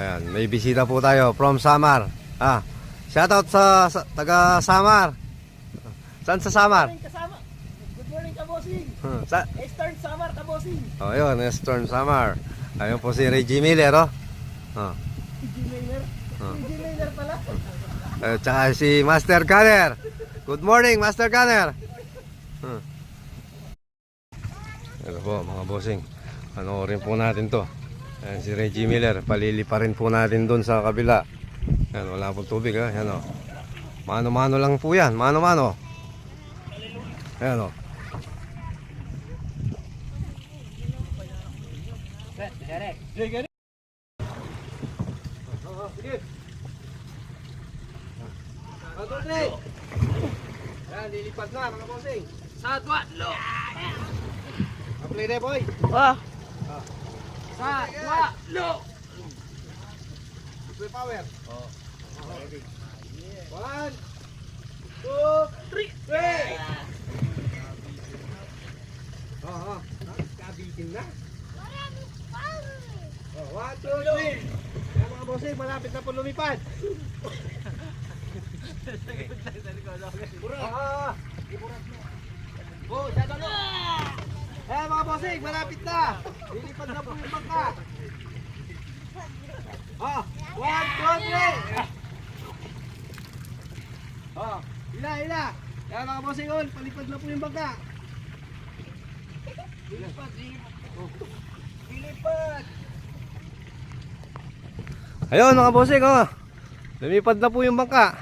Ayan, may bisita po tayo from Samar. Shoutout sa taga Samar. Saan sa Samar? Good morning, Kabosing. Eastern Samar, Kabosing. Oh, yun, Eastern Samar. Ayun po si Reggie Miller, oh. Reggie Miller. Reggie Miller pala. Tsaka si Master Gunner. Good morning, Master Gunner. Ito po, mga bossing. Panoorin po natin to. Ayan, si Reggie Miller. Palili pa rin po natin doon sa kabila. Ayan, wala pong tubig, ha. Ayan, oh. Mano-mano lang po yan. Mano-mano. Ayan, oh. Ayan, lilipat na, mga bossing. Satwa, lo. Play there, boy. Satwa, lo. Play power. Ready. 1, 2, 3. Play! Kabitin na. 1, 2, 3. Ayan, mga bossing, malapit na po lumipad. Eh mga bossing, malapit na. Lilipad na po yung bangka. 1, 2, 3. Ila. Kaya mga bossing, palipad na po yung bangka. Lilipad. Ayun mga bossing, lumipad na po yung bangka.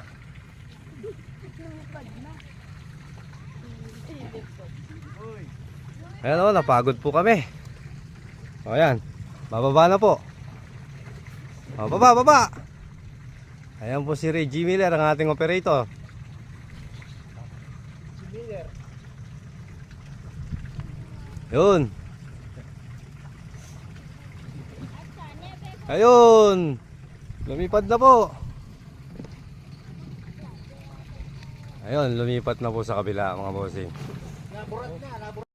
Ayan, napagod po kami. Ayan, bababa na po. Baba. Ayan po si Reggie Miller, ang ating operator. Yun. Ayun, lumipad na po. Ayun, lumipat na po sa kabila, mga bossing. Naburat na.